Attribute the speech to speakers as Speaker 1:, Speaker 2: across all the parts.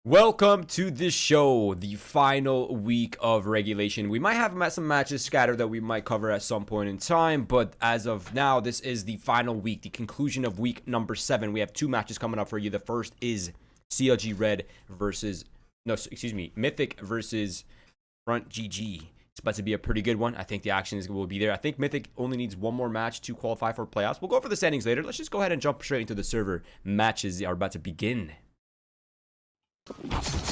Speaker 1: Welcome to the show, the final week of regulation. We might have some matches scattered that we might cover at some point in time, but as of now, this is the final week, the conclusion of week number 7. We have two matches coming up for you. The first is CLG Red versus, Mythic versus Front GG. It's about to be a pretty good one. I think the action will be there. I think Mythic only needs one more match to qualify for playoffs. We'll go over the standings later. Let's just go ahead and jump straight into the server. Matches are about to begin.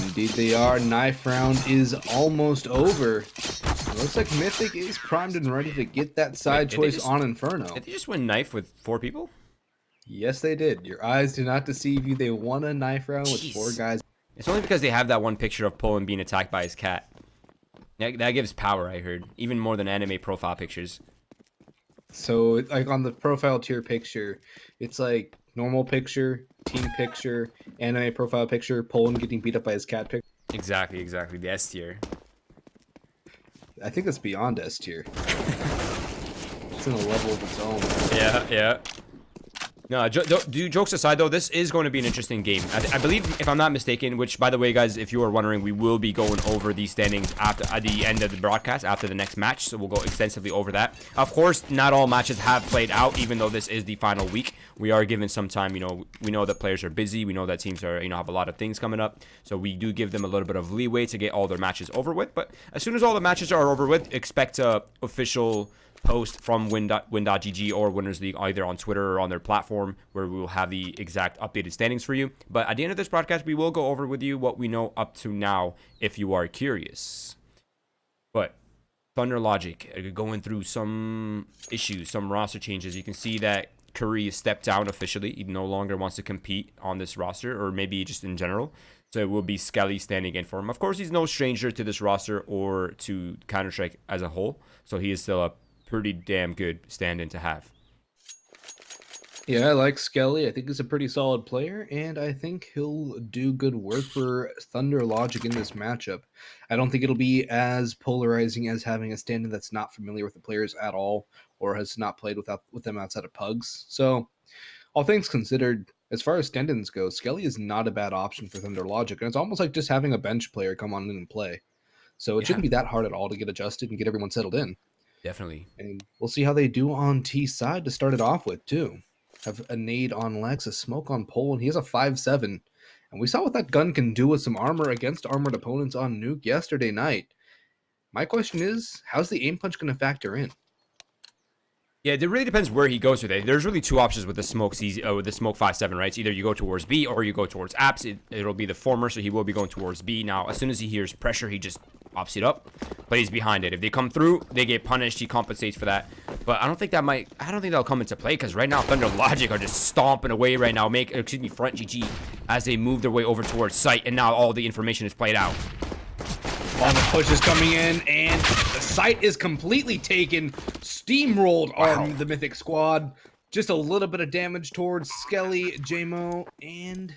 Speaker 2: Indeed they are. Knife round is almost over. It looks like Mythic is primed and ready to get that side choice on Inferno.
Speaker 1: Did they just win knife with 4 people?
Speaker 2: Yes, they did. Your eyes do not deceive you. They won a knife round with 4 guys.
Speaker 1: It's only because they have that one picture of Poland being attacked by his cat. That gives power, I heard. Even more than anime profile pictures.
Speaker 2: So, like on the profile tier picture, it's like normal picture, team picture, anime profile picture, Poland getting beat up by his cat picture.
Speaker 1: Exactly. The S tier.
Speaker 2: I think it's beyond S tier. It's in a level of its own.
Speaker 1: Yeah. No, jokes aside, though, this is going to be an interesting game. I believe, if I'm not mistaken, which, by the way, guys, if you are wondering, we will be going over these standings at the end of the broadcast, after the next match, so we'll go extensively over that. Of course, not all matches have played out, even though this is the final week. We are given some time, we know that players are busy, we know that teams are, have a lot of things coming up, so we do give them a little bit of leeway to get all their matches over with, but as soon as all the matches are over with, expect a official post from win.gg or Winners League either on Twitter or on their platform, where we will have the exact updated standings for you. But at the end of this broadcast, we will go over with you what we know up to now if you are curious. But Thunder Logic going through some issues, some roster changes. You can see that Curry has stepped down officially. He no longer wants to compete on this roster, or maybe just in general. So it will be Skelly standing in for him. Of course, he's no stranger to this roster or to Counter-Strike as a whole, so he is still a pretty damn good stand-in to have.
Speaker 2: Yeah, I like Skelly. I think he's a pretty solid player, and I think he'll do good work for Thunder Logic in this matchup. I don't think it'll be as polarizing as having a stand-in that's not familiar with the players at all, or has not played with them outside of Pugs. So, all things considered, as far as stand-ins go, Skelly is not a bad option for Thunder Logic, and it's almost like just having a bench player come on in and play. So it shouldn't be that hard at all to get adjusted and get everyone settled in.
Speaker 1: Definitely.
Speaker 2: And we'll see how they do on T side to start it off with, too. Have a nade on Lex, a smoke on Poland. He has a 5-7. And we saw what that gun can do with some armor against armored opponents on Nuke yesterday night. My question is, how's the aim punch going to factor in?
Speaker 1: Yeah, it really depends where he goes with it. There's really two options with the smoke 5-7, right? It's either you go towards B or you go towards apps. It'll be the former, so he will be going towards B. Now, as soon as he hears pressure, he just pops it up, but he's behind it. If they come through, they get punished. He compensates for that. But I don't think that'll come into play, because right now Thunder Logic are just stomping away right now. Front GG as they move their way over towards site, and now all the information is played out.
Speaker 2: All the push is coming in, and the site is completely taken. Steamrolled on the Mythic squad. Just a little bit of damage towards Skelly, JMO, and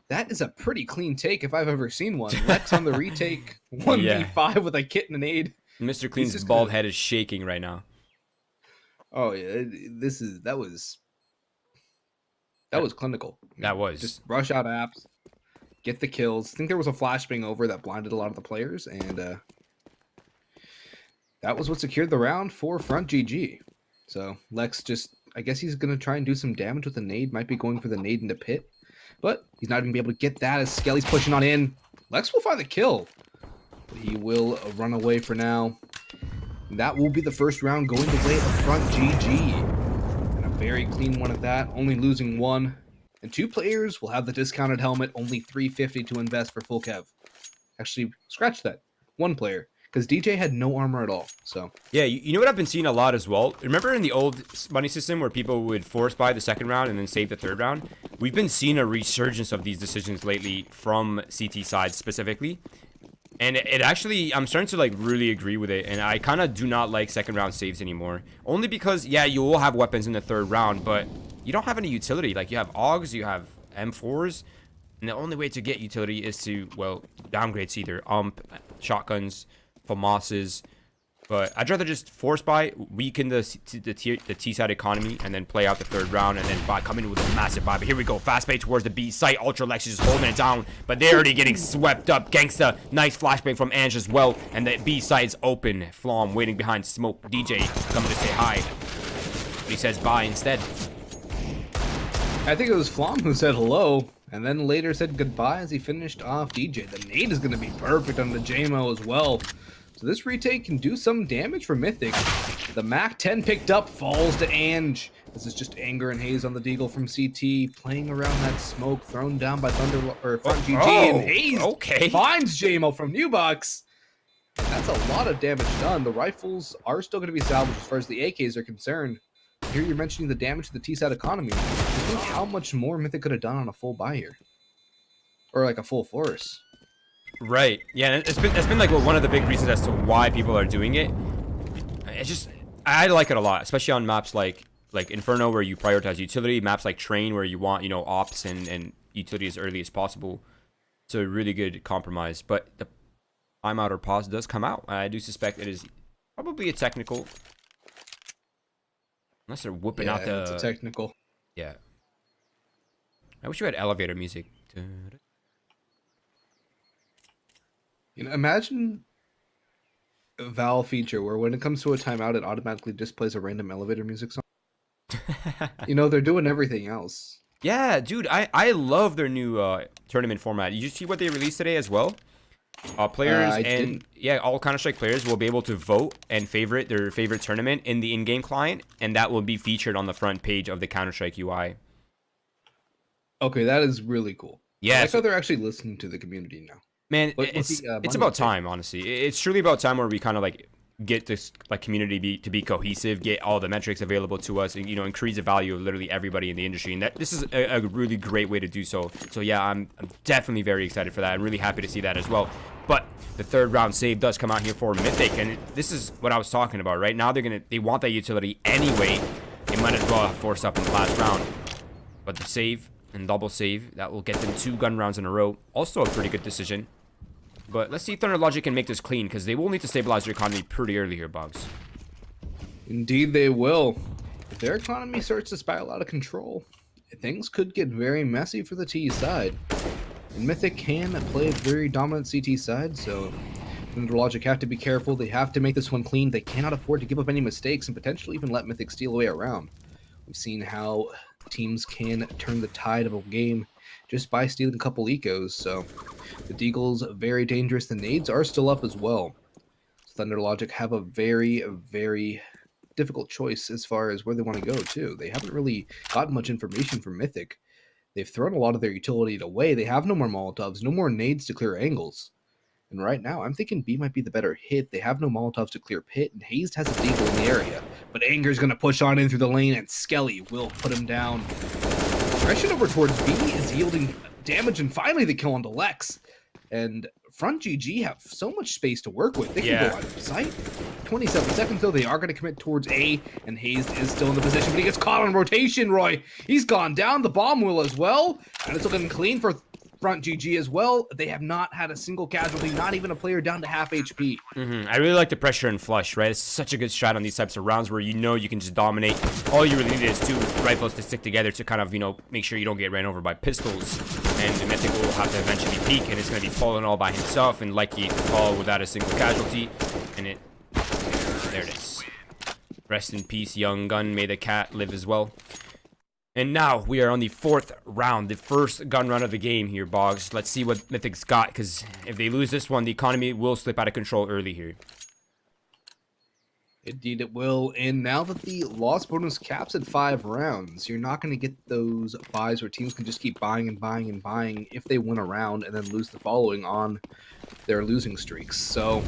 Speaker 2: that is a pretty clean take if I've ever seen one. Lex on the retake, 1v5 with a kit and an aid.
Speaker 1: Mr. Clean's bald head is shaking right now.
Speaker 2: Oh yeah, that was clinical.
Speaker 1: That was
Speaker 2: just rush out apps, get the kills. I think there was a flashbang over that blinded a lot of the players, and that was what secured the round for Front GG. So Lex I guess he's gonna try and do some damage with the nade. Might be going for the nade into pit, but he's not even be able to get that as Skelly's pushing on in. Lex will find the kill, but he will run away for now. That will be the first round going the way of Front GG. And a very clean one at that, only losing 1. And 2 players will have the discounted helmet, only $350 to invest for full kev. Actually, scratch that. 1 player, because DJ had no armor at all. So
Speaker 1: yeah, you know what I've been seeing a lot as well? Remember in the old money system where people would force buy the second round and then save the third round? We've been seeing a resurgence of these decisions lately from CT side specifically. And it actually, I'm starting to really agree with it. And I kind of do not like second round saves anymore. Only because, yeah, you will have weapons in the third round, but you don't have any utility. Like, you have AUGs, you have M4s. And the only way to get utility is to, well, downgrades either shotguns, FAMASs, But I'd rather just force buy, weaken the T side economy, and then play out the third round, and then come in with a massive buy. But here we go, fast bait towards the B site. Ultra Lex is just holding it down, but they're already getting swept up. Gangsta, nice flashbang from Ange as well, and the B site's open. Flom waiting behind smoke. DJ coming to say hi, but he says bye instead.
Speaker 2: I think it was Flom who said hello, and then later said goodbye as he finished off DJ. The nade is going to be perfect on the JMO as well. So this retake can do some damage for Mythic. The Mac 10 picked up, falls to Ange. This is just Anger and Haze on the Deagle from CT, playing around that smoke, thrown down by Thunder or Front GG, and Haze finds JMO from Newbox. And that's a lot of damage done. The rifles are still going to be salvaged as far as the AKs are concerned. Here you're mentioning the damage to the T-side economy. I think how much more Mythic could have done on a full buy here. Or like a full force.
Speaker 1: Right. Yeah, it's been like one of the big reasons as to why people are doing it. It's just, I like it a lot, especially on maps like Inferno, where you prioritize utility, maps like Train, where you want, you know, ops and utility as early as possible. It's a really good compromise. But the timeout or pause does come out. I do suspect it is probably a technical. Unless they're whooping out the...
Speaker 2: it's a technical.
Speaker 1: Yeah. I wish you had elevator music.
Speaker 2: You know, imagine a Valve feature where when it comes to a timeout, it automatically just plays a random elevator music song. You know, they're doing everything else.
Speaker 1: Yeah, dude, I love their new tournament format. You see what they released today as well? Players all Counter-Strike players will be able to vote and favorite their favorite tournament in the in-game client, and that will be featured on the front page of the Counter-Strike UI.
Speaker 2: Okay, that is really cool.
Speaker 1: Yeah,
Speaker 2: I like how they're actually listening to the community now.
Speaker 1: Man, it's about time, honestly. It's truly about time where we kind of like get this like community to be cohesive, get all the metrics available to us, and, you know, increase the value of literally everybody in the industry. And this is a really great way to do so. So yeah, I'm definitely very excited for that. I'm really happy to see that as well. But the third round save does come out here for Mythic, and this is what I was talking about. Right now, they want that utility anyway. They might as well have forced up in the last round. But the save and double save, that will get them 2 gun rounds in a row. Also a pretty good decision. But let's see if Thunder Logic can make this clean, because they will need to stabilize their economy pretty early here, Boggs.
Speaker 2: Indeed they will. If their economy starts to spiral out of control, things could get very messy for the T side. And Mythic can play a very dominant CT side, so Thunder Logic have to be careful. They have to make this one clean. They cannot afford to give up any mistakes and potentially even let Mythic steal away a round. We've seen how teams can turn the tide of a game just by stealing a couple ecos, so the Deagle's very dangerous. The nades are still up as well. Thunder Logic have a very, very difficult choice as far as where they want to go, too. They haven't really gotten much information from Mythic. They've thrown a lot of their utility away. They have no more Molotovs, no more nades to clear angles. And right now, I'm thinking B might be the better hit. They have no Molotovs to clear pit, and Hazed has a Deagle in the area. But Anger's going to push on in through the lane, and Skelly will put him down. Aggression over towards B is yielding damage, and finally the kill onto Lex. And Front GG have so much space to work with. They can go out of sight. 27 seconds, though. They are going to commit towards A, and Hazed is still in the position, but he gets caught on rotation, Roy. He's gone down. The bomb will as well. And it's looking clean for Front GG as well. They have not had a single casualty, not even a player down to half HP.
Speaker 1: I really like the pressure and flush, right? It's such a good strat on these types of rounds where you know you can just dominate. All you really need is 2 rifles to stick together to kind of, you know, make sure you don't get ran over by pistols. And the Mythic will have to eventually peak, and it's going to be falling all by himself and likely to fall without a single casualty. And there it is. Rest in peace, young gun. May the cat live as well. And now we are on the 4th round, the first gun run of the game here, Boggs. Let's see what Mythic's got, because if they lose this one, the economy will slip out of control early here.
Speaker 2: Indeed it will, and now that the loss bonus caps at 5 rounds, you're not going to get those buys where teams can just keep buying and buying and buying if they win a round and then lose the following on their losing streaks. So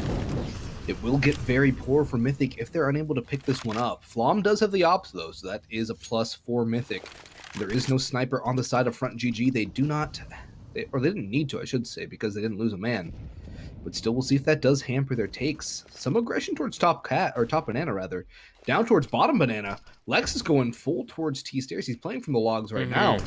Speaker 2: it will get very poor for Mythic if they're unable to pick this one up. Flom does have the ops, though, so that is a plus for Mythic. There is no sniper on the side of Front GG. They do not, or they didn't need to, I should say, because they didn't lose a man. But still, we'll see if that does hamper their takes. Some aggression towards top banana, rather. Down towards bottom banana. Lex is going full towards T-stairs. He's playing from the logs right now.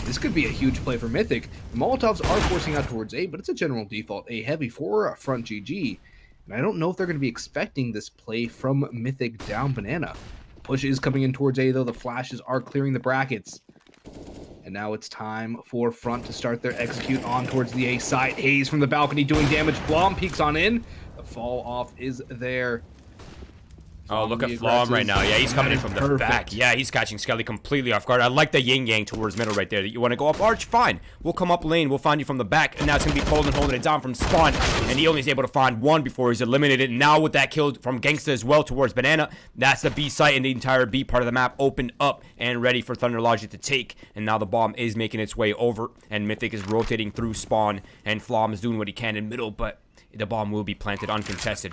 Speaker 2: This could be a huge play for Mythic. The Molotovs are forcing out towards A, but it's a general default A heavy for Front GG. And I don't know if they're going to be expecting this play from Mythic down banana. Push is coming in towards A, though. The flashes are clearing the brackets. And now it's time for front to start their execute on towards the A side. Hayes from the balcony doing damage. Flom peeks on in. The fall off is there.
Speaker 1: Oh, look at Flom right now. Yeah, he's coming in from the back. Yeah, he's catching Skelly completely off guard. I like the yin-yang towards middle right there. You want to go up arch? Fine. We'll come up lane. We'll find you from the back. And now it's going to be Poland holding it down from spawn. And he only is able to find one before he's eliminated. Now with that kill from Gangsta as well towards Banana, that's the B site, and the entire B part of the map opened up and ready for Thunder Logic to take. And now the bomb is making its way over. And Mythic is rotating through spawn. And Flom is doing what he can in middle, but the bomb will be planted uncontested.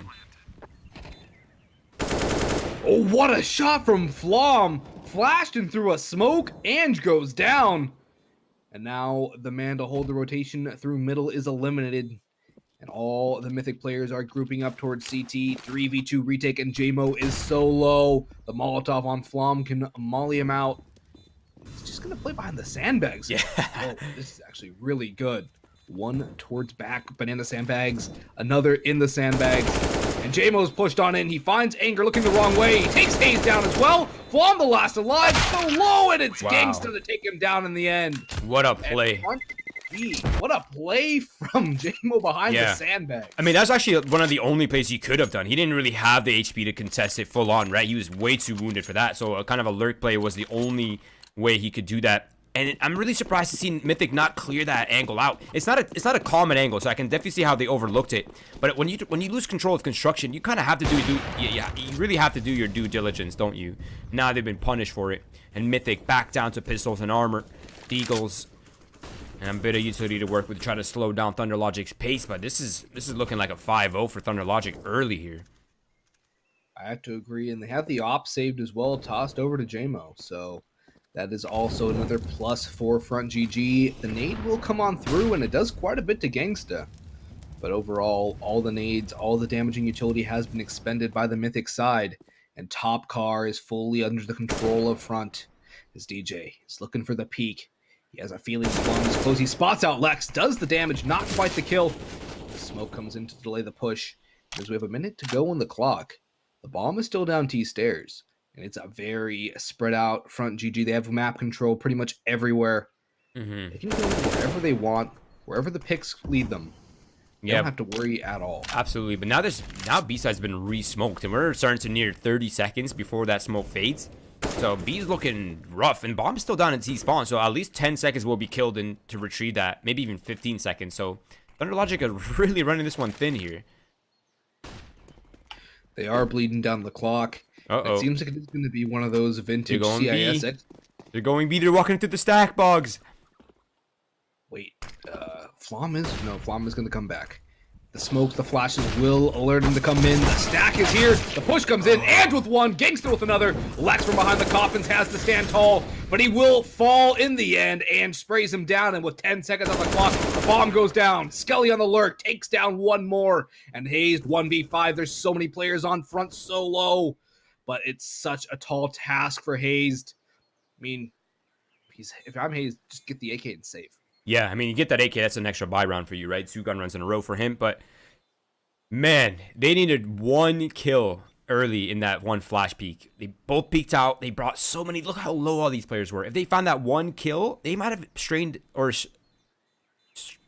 Speaker 2: Oh, what a shot from Flom! Flashed in through a smoke. Ange goes down. And now the man to hold the rotation through middle is eliminated. And all the Mythic players are grouping up towards CT. 3v2 retake, and JMO is so low. The Molotov on Flom can molly him out. He's just going to play behind the sandbags.
Speaker 1: Yeah.
Speaker 2: Oh, this is actually really good. One towards back, banana sandbags. Another in the sandbags. And JMO's pushed on in. He finds Anger looking the wrong way. He takes Hayes down as well. Flom the last alive. So low, and it's Gangsta to take him down in the end.
Speaker 1: What a play.
Speaker 2: What a play from JMO behind the sandbag.
Speaker 1: I mean, that's actually one of the only plays he could have done. He didn't really have the HP to contest it full on, right? He was way too wounded for that. So a kind of a lurk play was the only way he could do that. And I'm really surprised to see Mythic not clear that angle out. It's not a common angle, so I can definitely see how they overlooked it. But when you lose control of construction, you kind of have to you really have to do your due diligence, don't you? Now they've been punished for it. And Mythic back down to pistols and armor, Deagles, and a bit of utility to work with to try to slow down Thunder Logic's pace. But this is looking like a 5-0 for Thunder Logic early here.
Speaker 2: I have to agree, and they have the op saved as well, tossed over to JMO, so that is also another +4 front GG. The nade will come on through, and it does quite a bit to Gangsta. But overall, all the nades, all the damaging utility has been expended by the Mythic side, and top car is fully under the control of front. As DJ is looking for the peak. He has a feeling Flom is close. He spots out Lex, does the damage, not quite the kill. The smoke comes in to delay the push. As we have a minute to go on the clock, the bomb is still down T stairs. And it's a very spread out front GG. They have map control pretty much everywhere. They can go wherever they want, wherever the picks lead them. They don't have to worry at all.
Speaker 1: Absolutely. But now B-side's been re-smoked, and we're starting to near 30 seconds before that smoke fades. So B's looking rough, and bomb's still down in T spawn. So at least 10 seconds will be killed in to retrieve that. Maybe even 15 seconds. So Thunder Logic are really running this one thin here.
Speaker 2: They are bleeding down the clock. It seems like it's going to be one of those vintage CIS.
Speaker 1: They're going B. They're walking into the stack, Boggs.
Speaker 2: Wait, Flom is going to come back. The smokes, the flashes will alert him to come in. The stack is here. The push comes in. And with one, Gangsta with another. Lex from behind the coffins has to stand tall, but he will fall in the end. And sprays him down, and with 10 seconds on the clock, the bomb goes down. Skelly on the lurk takes down one more. And Hayes 1v5. There's so many players on front, so low. But it's such a tall task for Hayes. I mean, if I'm Hayes, just get the AK and save.
Speaker 1: Yeah, I mean, you get that AK, that's an extra buy round for you, right? 2 gun runs in a row for him. But, man, they needed one kill early in that one flash peek. They both peeked out. They brought so many. Look how low all these players were. If they found that one kill, they might have strained or...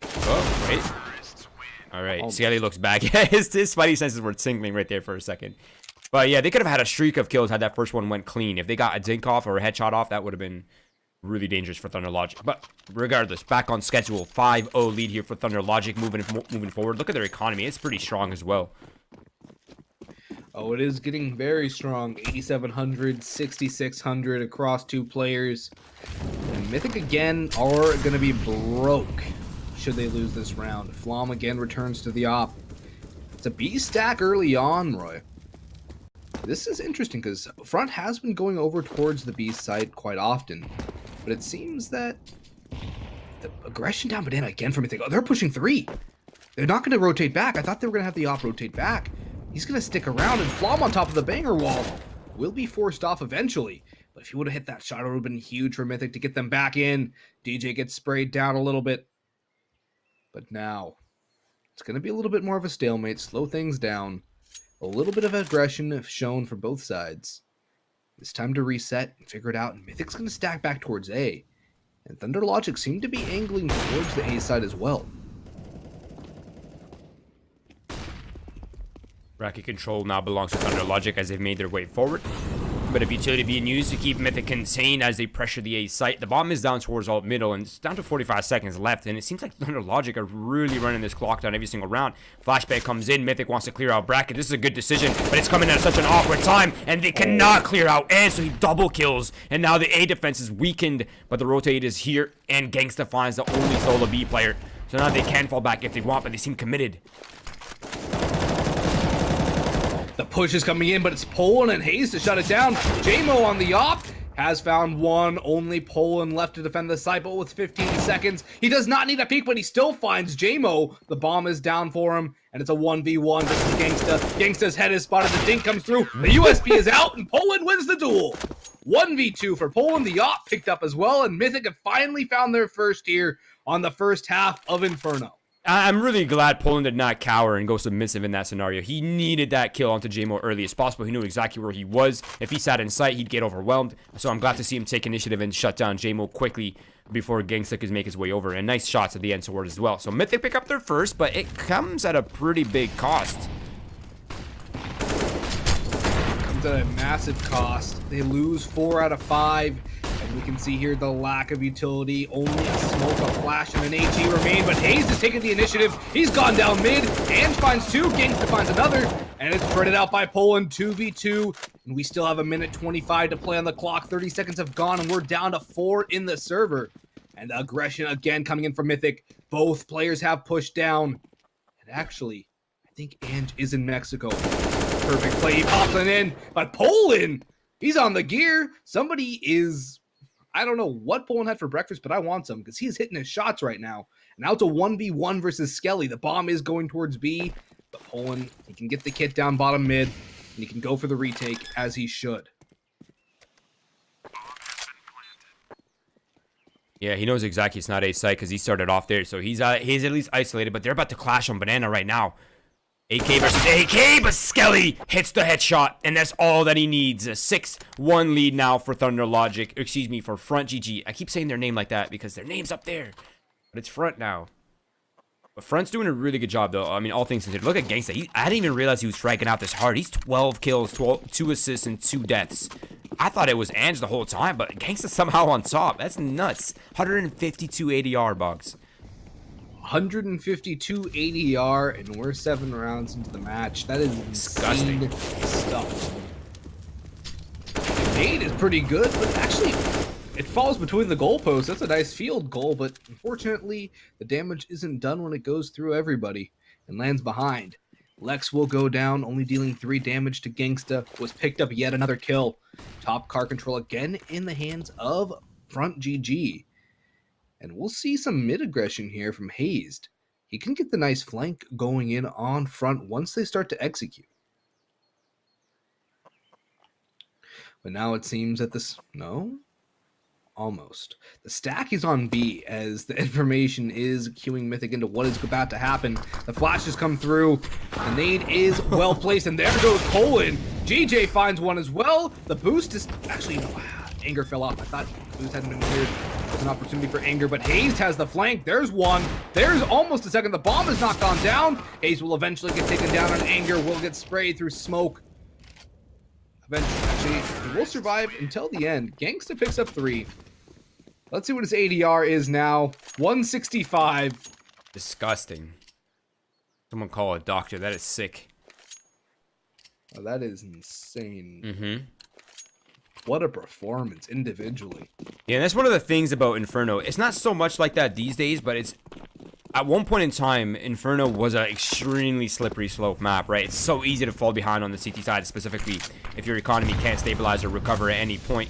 Speaker 1: Oh, wait. All right, Skelly looks back. Yeah, his spidey senses were tingling right there for a second. But, yeah, they could have had a streak of kills had that first one went clean. If they got a dink off or a headshot off, that would have been really dangerous for Thunder Logic. But regardless, back on schedule. 5-0 lead here for Thunder Logic moving forward. Look at their economy. It's pretty strong as well.
Speaker 2: Oh, it is getting very strong. 8,700, 6,600 across 2 players. And Mythic again are going to be broke should they lose this round. Flom again returns to the op. It's a B stack early on, Roy. This is interesting because front has been going over towards the B site quite often. But it seems that the aggression down banana again from Mythic. Oh, they're pushing 3. They're not going to rotate back. I thought they were going to have the op rotate back. He's going to stick around, and Flom on top of the banger wall will be forced off eventually. But if he would have hit that shot, it would have been huge for Mythic to get them back in. DJ gets sprayed down a little bit. But now, It's going to be a little bit more of a stalemate, slow things down. A little bit of aggression shown for both sides. It's time to reset and figure it out, and Mythic's going to stack back towards A. And Thunder Logic seem to be angling towards the A side as well.
Speaker 1: Bracket control now belongs to Thunder Logic as they've made their way forward. But a utility being used to keep Mythic contained as they pressure the A site. The bomb is down towards alt middle, and it's down to 45 seconds left. And it seems like Thunder Logic are really running this clock down every single round. Flashback comes in. Mythic wants to clear out Bracket. This is a good decision, but it's coming at such an awkward time, and they cannot clear out. And so he double kills. And now the A defense is weakened, but the rotate is here, and Gangsta finds the only solo B player. So now they can fall back if they want, but they seem committed.
Speaker 2: The push is coming in, but it's Poland and Hayes to shut it down. JMO on the op has found one. Only Poland left to defend the site, but with 15 seconds, he does not need a peek, but he still finds JMO. The bomb is down for him, and it's a 1v1 versus Gangsta. Gangsta's head is spotted. The dink comes through. The USP is out, and Poland wins the duel. 1v2 for Poland. The op picked up as well, and Mythic have finally found their first here on the first half of Inferno.
Speaker 1: I'm really glad Poland did not cower and go submissive in that scenario. He needed that kill onto JMO early as possible. He knew exactly where he was. If he sat in sight, he'd get overwhelmed. So I'm glad to see him take initiative and shut down JMO quickly before Gangsta could make his way over. And nice shots at the end sword as well. So Mythic pick up their first, but it comes at a pretty big cost.
Speaker 2: Comes at a massive cost. They lose 4 out of 5. And we can see here the lack of utility. Only a smoke, a flash, and an AT remain. But Hayes is taking the initiative. He's gone down mid. Ange finds 2. Gangsta finds another. And it's spread out by Poland. 2v2. And we still have a minute 25 to play on the clock. 30 seconds have gone, and we're down to 4 in the server. And aggression again coming in from Mythic. Both players have pushed down. And actually, I think Ange is in Mexico. Perfect play. He pops it in. But Poland, he's on the gear. Somebody is... I don't know what Poland had for breakfast, but I want some because he's hitting his shots right now. And now it's a 1v1 versus Skelly. The bomb is going towards B, but Poland, he can get the kit down bottom mid, and he can go for the retake as he should.
Speaker 1: Yeah, he knows exactly it's not A site because he started off there. So he's at least isolated, but they're about to clash on Banana right now. AK versus AK, but Skelly hits the headshot, and that's all that he needs. A 6-1 lead now for Thunder Logic. Excuse me, for Front GG. I keep saying their name like that because their name's up there, but it's Front now. But Front's doing a really good job, though. I mean, all things considered. Look at Gangsta. I didn't even realize he was striking out this hard. He's 12 kills, 2 assists, and 2 deaths. I thought it was Ange the whole time, but Gangsta's somehow on top. That's nuts. 152 ADR, Boggs.
Speaker 2: 152 ADR, and we're 7 rounds into the match. That is
Speaker 1: disgusting
Speaker 2: stuff. Nade is pretty good, but actually, it falls between the goalposts. That's a nice field goal, but unfortunately, the damage isn't done when it goes through everybody and lands behind. Lex will go down, only dealing 3 damage to Gangsta. Was picked up yet another kill. Top car control again in the hands of Front GG. And we'll see some mid-aggression here from Hazed. He can get the nice flank going in on front once they start to execute. But now it seems that this... No? Almost. The stack is on B as the information is queuing Mythic into what is about to happen. The flashes come through. The nade is well placed, and there goes Poland. GJ finds one as well. The boost is... Actually, no. Anger fell off. I thought the boost hadn't been cleared. There's an opportunity for Anger, but Hayes has the flank. There's one. There's almost a second. The bomb has not gone down. Hayes will eventually get taken down, and Anger will get sprayed through smoke. Eventually, actually, he will survive until the end. Gangsta picks up 3. Let's see what his ADR is now. 165.
Speaker 1: Disgusting. Someone call a doctor. That is sick.
Speaker 2: Oh, that is insane.
Speaker 1: Mm-hmm.
Speaker 2: What a performance individually.
Speaker 1: Yeah, and that's one of the things about Inferno. It's not so much like that these days, but it's... At one point in time, Inferno was an extremely slippery slope map, right? It's so easy to fall behind on the CT side, specifically if your economy can't stabilize or recover at any point.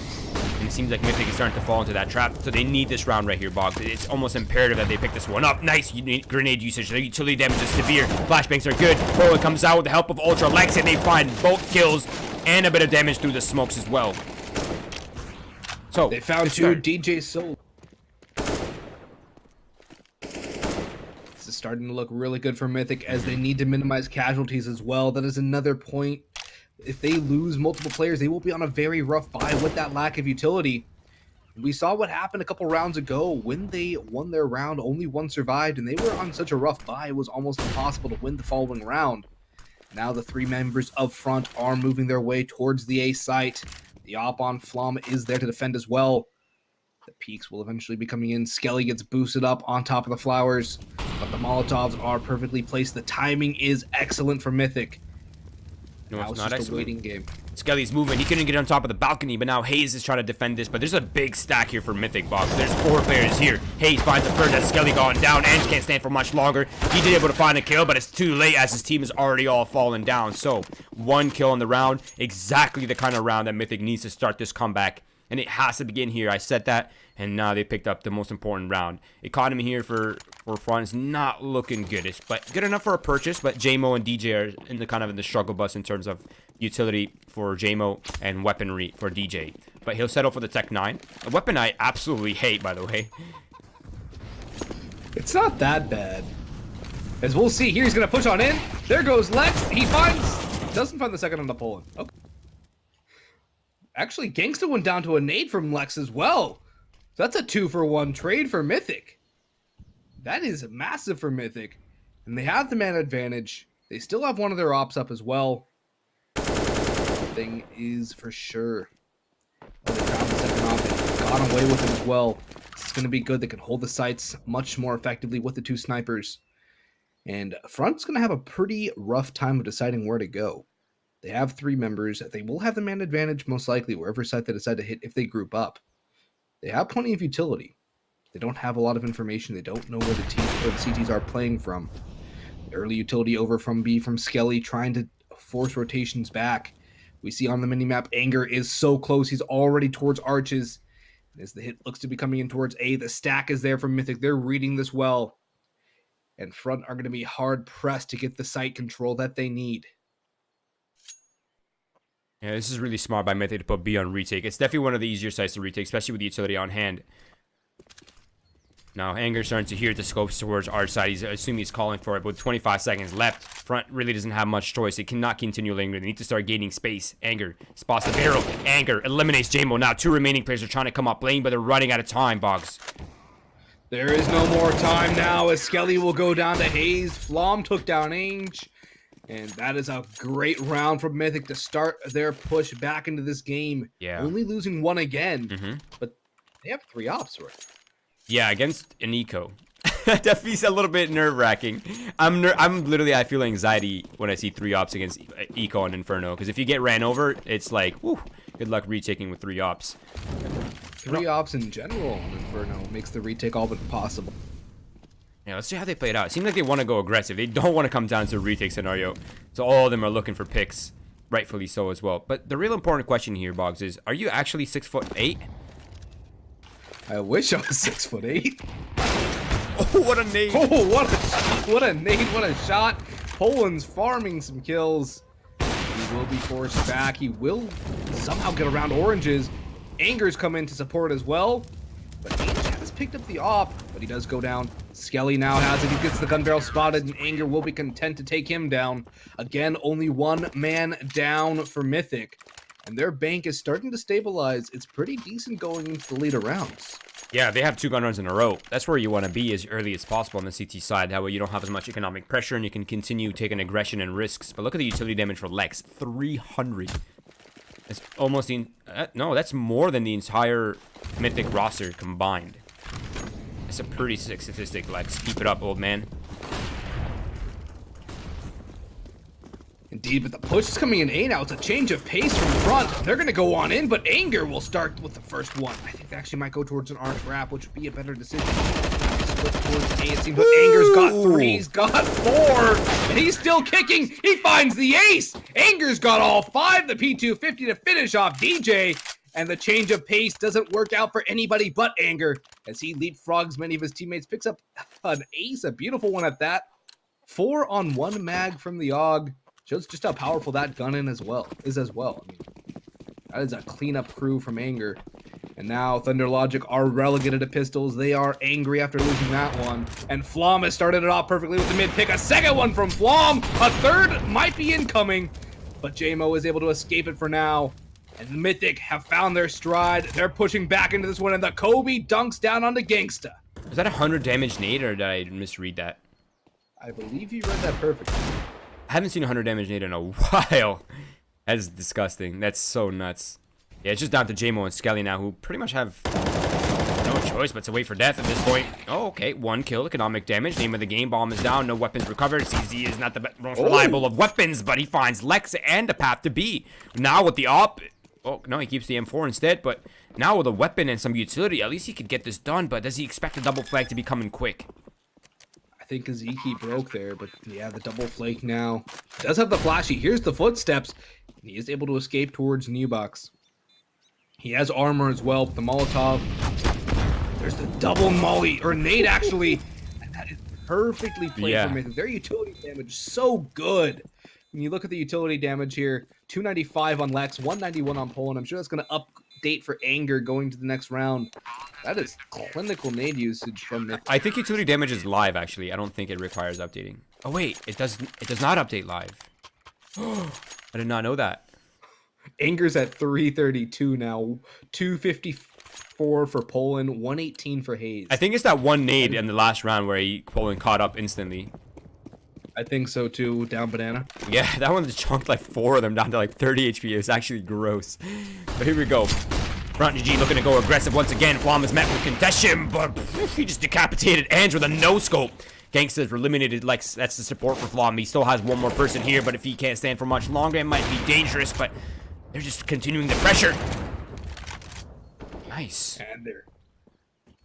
Speaker 1: And it seems like Mythic is starting to fall into that trap, so they need this round right here, Boggs. It's almost imperative that they pick this one up. Nice grenade usage. The utility damage is severe. Flashbangs are good. Poland comes out with the help of Ultra Lex, and they find both kills and a bit of damage through the smokes as well. So
Speaker 2: they found 2 DJ Soul. starting to look really good for Mythic as they need to minimize casualties as well. That is another point. If they lose multiple players, they will be on a very rough buy with that lack of utility. We saw what happened a couple rounds ago when they won their round. Only one survived, and they were on such a rough buy, it was almost impossible to win the following round. Now the three members up front are moving their way towards the A site. The op on Flom is there to defend as well. The peaks will eventually be coming in. Skelly gets boosted up on top of the flowers, but the Molotovs are perfectly placed. The timing is excellent for Mythic.
Speaker 1: No,
Speaker 2: Now
Speaker 1: it's
Speaker 2: it's
Speaker 1: not
Speaker 2: just a waiting game.
Speaker 1: Skelly's moving. He couldn't get on top of the balcony, but now Hayes is trying to defend this. But there's a big stack here for Mythic, Boggs. There's 4 players here. Hayes finds a third. That Skelly gone down. Ange can't stand for much longer. He did able to find a kill, but it's too late as his team is already all fallen down. So 1 kill on the round. Exactly the kind of round that Mythic needs to start this comeback. And it has to begin here. I said that, and now they picked up the most important round. Economy here for Front is not looking good, but good enough for a purchase. But JMO and DJ are in the struggle bus in terms of utility for JMO and weaponry for DJ. But he'll settle for the Tech 9, a weapon I absolutely hate, by the way.
Speaker 2: It's not that bad. As we'll see here, he's going to push on in. There goes Lex. He doesn't find the second on the Poland. Okay. Actually, Gangsta went down to a nade from Lex as well. So that's a 2-for-1 trade for Mythic. That is massive for Mythic. And they have the man advantage. They still have one of their ops up as well. Thing is for sure. Oh, they found the second op and got away with it as well. This is going to be good. They can hold the sites much more effectively with the 2 snipers. And Front's going to have a pretty rough time of deciding where to go. They have 3 members. They will have the man advantage most likely wherever site they decide to hit if they group up. They have plenty of utility. They don't have a lot of information. They don't know where the CTs are playing from. The early utility over from B from Skelly trying to force rotations back. We see on the minimap Anger is so close. He's already towards Arches. As the hit looks to be coming in towards A, the stack is there from Mythic. They're reading this well. And Front are going to be hard pressed to get the site control that they need.
Speaker 1: Yeah, this is really smart by Mythic to put B on retake. It's definitely one of the easier sites to retake, especially with the utility on hand. Now, Anger's starting to hear the scopes towards our side. He's assuming he's calling for it, but with 25 seconds left, Front really doesn't have much choice. They cannot continue lingering. They need to start gaining space. Anger spots the barrel. Anger eliminates JMO. Now, 2 remaining players are trying to come up lane, but they're running out of time, Boggs.
Speaker 2: There is no more time now as Skelly will go down to Hayes. Flom took down Ange. And that is a great round from Mythic to start their push back into this game.
Speaker 1: Yeah.
Speaker 2: Only losing 1 again, but they have 3 ops, right?
Speaker 1: Yeah, against an eco. Definitely a little bit nerve-wracking. I'm literally, I feel anxiety when I see 3 ops against eco and Inferno. Because if you get ran over, it's like, whew, good luck retaking with 3 ops.
Speaker 2: 3 ops in general on Inferno makes the retake all but impossible.
Speaker 1: Yeah, let's see how they play it out. It seems like they want to go aggressive. They don't want to come down to a retake scenario. So all of them are looking for picks. Rightfully so as well. But the real important question here, Boggs, is are you actually 6'8"?
Speaker 2: I wish I was 6'8".
Speaker 1: Oh, what a nade.
Speaker 2: Oh, what a nade, what a shot. Poland's farming some kills. He will be forced back. He will somehow get around Oranges. Anger's come in to support as well. But Ange has picked up the op, but he does go down. Skelly now has it. He gets the gun barrel spotted, and Anger will be content to take him down. Again, only 1 man down for Mythic. And their bank is starting to stabilize. It's pretty decent going into the later rounds.
Speaker 1: Yeah, they have 2 gun runs in a row. That's where you want to be as early as possible on the CT side. That way you don't have as much economic pressure and you can continue taking aggression and risks. But look at the utility damage for Lex. 300. It's almost the... no, that's more than the entire Mythic roster combined. It's a pretty sick statistic, Lex. Keep it up, old man.
Speaker 2: Indeed, but the push is coming in A now. It's a change of pace from the front. They're going to go on in, but Anger will start with the first one. I think they actually might go towards an arch wrap, which would be a better decision. Split towards A, it seems, but Anger's got 3, he's got 4, and he's still kicking. He finds the ace. Anger's got all 5, the P250 to finish off DJ, and the change of pace doesn't work out for anybody but Anger as he leapfrogs many of his teammates, picks up an ace, a beautiful one at that. 4 on 1 mag from the AUG. Shows just how powerful that gun is as well. I mean, that is a cleanup crew from Anger. And now Thunder Logic are relegated to pistols. They are angry after losing that one. And Flom has started it off perfectly with the mid pick. A second one from Flom. A third might be incoming. But JMO is able to escape it for now. And the Mythic have found their stride. They're pushing back into this one. And the Kobe dunks down onto Gangsta.
Speaker 1: Is that 100 damage nade, or did I misread that?
Speaker 2: I believe you read that perfectly.
Speaker 1: I haven't seen 100 damage nade in a while. That's disgusting. That's so nuts. Yeah, it's just down to JMO and Skelly now, who pretty much have no choice but to wait for death at this point. Oh, okay. 1 kill, economic damage. Name of the game, bomb is down, no weapons recovered. CZ is not the most reliable of weapons, but he finds Lex and a path to B. Now with the op... Oh, no, he keeps the M4 instead, but now with a weapon and some utility, at least he could get this done, but does he expect the double flag to be coming quick?
Speaker 2: I think Aziki broke there, but yeah, the double flake now. Does have the flashy. Here's the footsteps. He is able to escape towards Newbox. He has armor as well, but the Molotov. There's the double molly, or nade actually. And that is perfectly played for Mythic. Their utility damage is so good. When you look at the utility damage here, 295 on Lex, 191 on Poland. I'm sure that's going to update for Anger going to the next round. That is clinical nade usage from Mythic.
Speaker 1: I think utility damage is live, actually. I don't think it requires updating. Oh, wait. It does not update live. I did not know that.
Speaker 2: Anger's at 332 now. 254 for Poland, 118 for Hayes.
Speaker 1: I think it's that one nade in the last round where Poland caught up instantly.
Speaker 2: I think so too, down banana.
Speaker 1: Yeah, that one just chunked like 4 of them down to like 30 HP. It was actually gross. But here we go. Front GG looking to go aggressive once again. Flom is met with contention, but he just decapitated Ange with a no-scope. Gangsters eliminated Lex. That's the support for Flom. He still has one more person here, but if he can't stand for much longer, it might be dangerous, but they're just continuing the pressure. Nice.
Speaker 2: And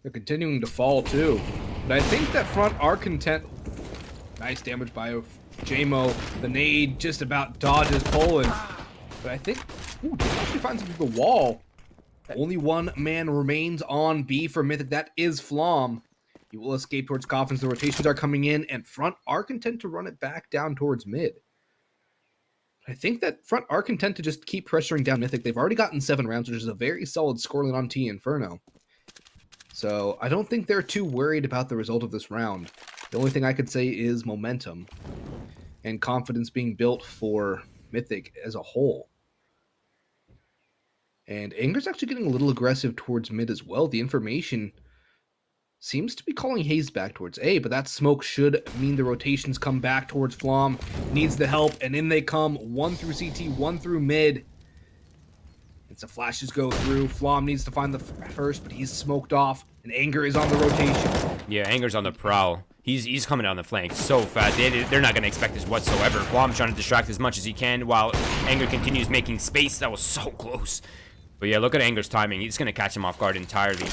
Speaker 2: they're continuing to fall too. But I think that front are content. Nice damage by JMO. The nade just about dodges Poland. But I think, ooh, they actually finds him through the wall. Only one man remains on B for Mythic. That is Flom. He will escape towards Coffins. The rotations are coming in, and front are content to run it back down towards mid. I think that front are content to just keep pressuring down Mythic. They've already gotten 7 rounds, which is a very solid scoreline on T Inferno. So I don't think they're too worried about the result of this round. The only thing I could say is momentum and confidence being built for Mythic as a whole. And Anger's actually getting a little aggressive towards mid as well. The information seems to be calling Hayes back towards A, but that smoke should mean the rotations come back towards Flom. Needs the help, and in they come. 1 through CT, 1 through mid. It's the flashes go through. Flom needs to find the first, but he's smoked off, and Anger is on the rotation.
Speaker 1: Yeah, Anger's on the prowl. He's coming down the flank so fast. They're not going to expect this whatsoever. Flom's trying to distract as much as he can while Anger continues making space. That was so close. But yeah, look at Anger's timing. He's going to catch him off guard entirely.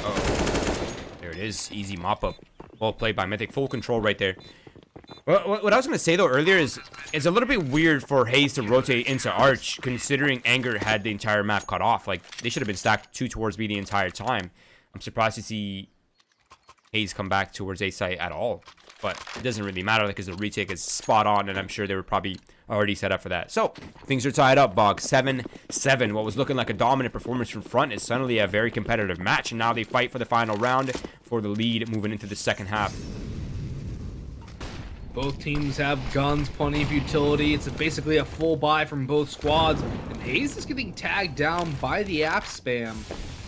Speaker 1: Oh, there it is. Easy mop up. Well played by Mythic. Full control right there. Well, what I was going to say, though, earlier is it's a little bit weird for Hayes to rotate into Arch, considering Anger had the entire map cut off. Like, they should have been stacked 2 towards B the entire time. I'm surprised to see Hayes come back towards A site at all. But it doesn't really matter because the retake is spot on, and I'm sure they were probably already set up for that. So, things are tied up, Boggs. 7-7. What was looking like a dominant performance from front is suddenly a very competitive match, and now they fight for the final round for the lead moving into the second half.
Speaker 2: Both teams have guns, plenty of utility. It's basically a full buy from both squads. And Hayes is getting tagged down by the app spam.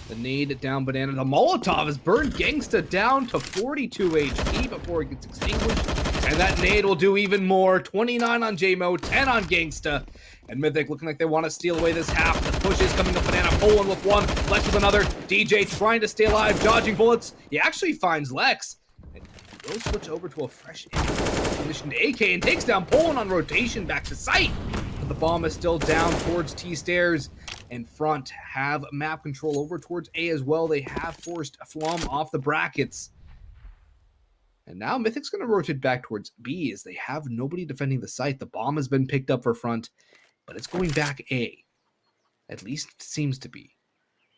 Speaker 2: The nade down banana. The Molotov has burned Gangsta down to 42 HP before it gets extinguished. And that nade will do even more. 29 on JMO, 10 on Gangsta. And Mythic looking like they want to steal away this half. The push is coming to banana. Poland with 1, Lex with another. DJ trying to stay alive, dodging bullets. He actually finds Lex. And he will switch over to a fresh positioned AK and takes down Poland on rotation back to site. But the bomb is still down towards T stairs. And front have map control over towards A as well. They have forced Flom off the brackets. And now Mythic's going to rotate back towards B as they have nobody defending the site. The bomb has been picked up for front, but it's going back A. At least it seems to be.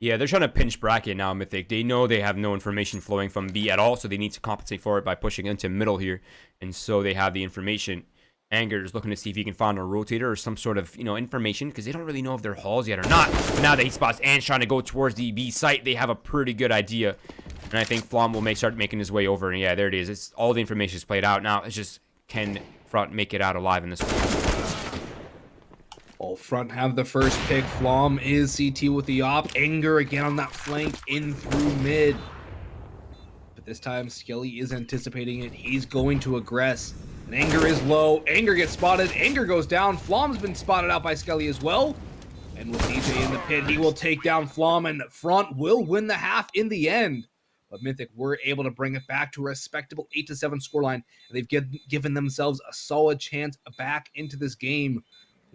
Speaker 1: Yeah, they're trying to pinch bracket now, Mythic. They know they have no information flowing from B at all, so they need to compensate for it by pushing into middle here. And so they have the information. Anger is looking to see if he can find a rotator or some sort of, information, because they don't really know if they're halls yet or not. But now that he spots Ange trying to go towards the B site, they have a pretty good idea. And I think Flom will start making his way over. And yeah, there it is. It's all the information is played out. Now it's just, can Front make it out alive in this one?
Speaker 2: All Front have the first pick. Flom is CT with the op. Anger again on that flank in through mid. But this time, Skelly is anticipating it. He's going to aggress. And Anger is low. Anger gets spotted. Anger goes down. Flom's been spotted out by Skelly as well. And with DJ in the pit, he will take down Flom, and Front will win the half in the end. But Mythic were able to bring it back to a respectable 8-7 scoreline, and they've given themselves a solid chance back into this game.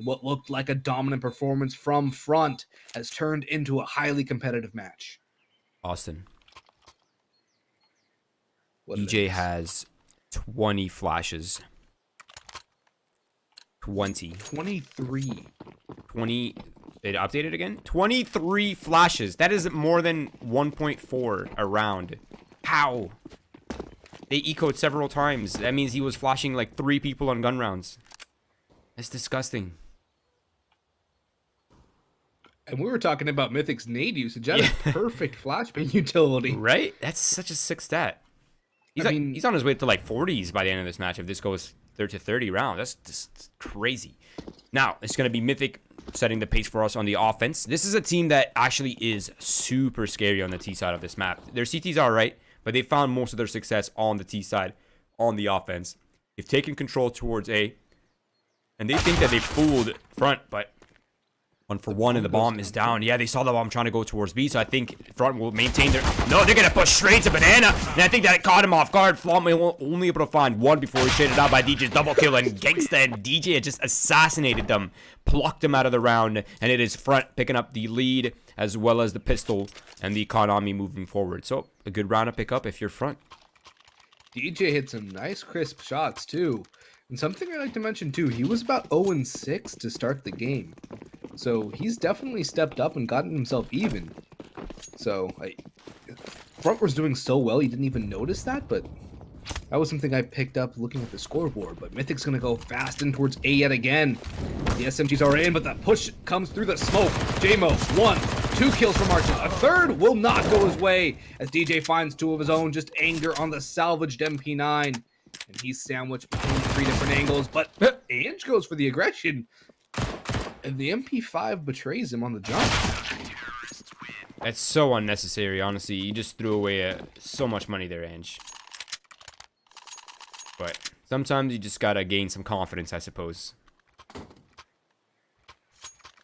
Speaker 2: What looked like a dominant performance from Front has turned into a highly competitive match.
Speaker 1: Austin.
Speaker 2: What
Speaker 1: DJ has 20 flashes. 23. 20. They updated again? 23 flashes. That is more than 1.4 a round. How? They ecoed several times. That means he was flashing like 3 people on gun rounds. That's disgusting.
Speaker 2: And we were talking about Mythic's nade usage. That is perfect flashbang utility.
Speaker 1: Right? That's such a sick stat. He's on his way to like 40s by the end of this match if this goes 30 rounds. That's just crazy. Now, it's going to be Mythic setting the pace for us on the offense. This is a team that actually is super scary on the T side of this map. Their CTs are right, but they found most of their success on the T side on the offense. They've taken control towards A, and they think that they fooled Front, but 1-for-1 and the bomb is down. Yeah, they saw the bomb trying to go towards B, so I think Front will maintain their... No, they're going to push straight to Banana, and I think that it caught him off guard. Flom only able to find one before he shaded out by DJ's double kill, and Gangsta and DJ had just assassinated them, plucked them out of the round, and it is Front picking up the lead, as well as the pistol and the Konami moving forward. So, a good round to pick up if you're Front.
Speaker 2: DJ hit some nice crisp shots, too. And something I'd like to mention, too, he was about 0-6 to start the game. So he's definitely stepped up and gotten himself even. So Front was doing so well, he didn't even notice that, but that was something I picked up looking at the scoreboard. But Mythic's going to go fast in towards A yet again. The SMGs are in, but the push comes through the smoke. JMO, 2 kills from Archer. A third will not go his way as DJ finds 2 of his own. Just Anger on the salvaged MP9. And he's sandwiched between 3 different angles, but Ange goes for the aggression. And the MP5 betrays him on the jump.
Speaker 1: That's so unnecessary, honestly. You just threw away so much money there, Ange. But sometimes you just gotta gain some confidence, I suppose.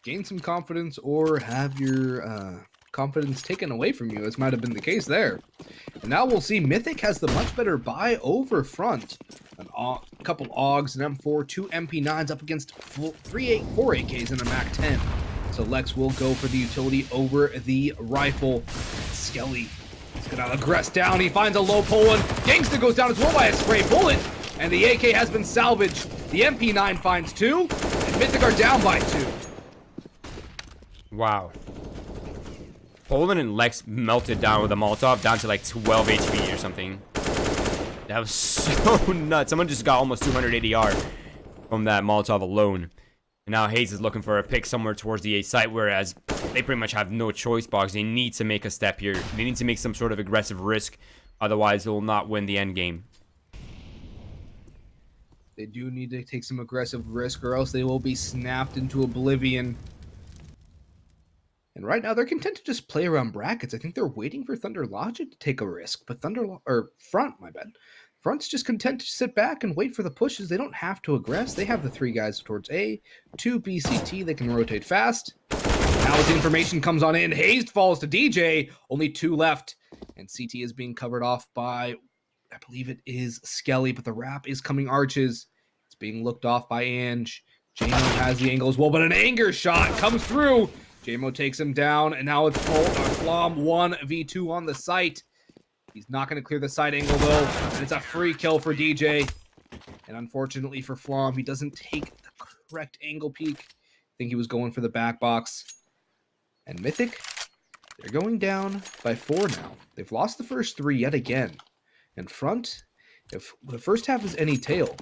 Speaker 2: Gain some confidence or have your confidence taken away from you, as might have been the case there. And now we'll see Mythic has the much better buy over Front. A couple AUGs, an M4, 2 MP9s up against 4 AKs and a MAC-10. So Lex will go for the utility over the rifle. Skelly is going to aggress down. He finds a low pull one. Gangsta goes down as well by a stray bullet. And the AK has been salvaged. The MP9 finds 2. And Mythic are down by 2.
Speaker 1: Wow. Poland and Lex melted down with a Molotov down to like 12 HP or something. That was so nuts. Someone just got almost 200 ADR from that Molotov alone. And now Hayes is looking for a pick somewhere towards the A site, whereas they pretty much have no choice, Boggs. They need to make a step here. They need to make some sort of aggressive risk. Otherwise, they will not win the end game.
Speaker 2: They do need to take some aggressive risk, or else they will be snapped into oblivion. And right now, they're content to just play around brackets. I think they're waiting for Thunder Logic to take a risk. But Front, my bad. Front's just content to sit back and wait for the pushes. They don't have to aggress. They have the 3 guys towards A, 2 BCT. They can rotate fast. Now as the information comes on in, Hazed falls to DJ. Only 2 left. And CT is being covered off by, I believe it is Skelly, but the wrap is coming Arches. It's being looked off by Ange. JMO has the angle as well, but an Anger shot comes through. JMO takes him down, and now it's Flom 1v2 on the site. He's not going to clear the side angle, though, and it's a free kill for DJ. And unfortunately for Flom, he doesn't take the correct angle peek. I think he was going for the back box. And Mythic, they're going down by 4 now. They've lost the first 3 yet again. And Front, if the first half is any tale,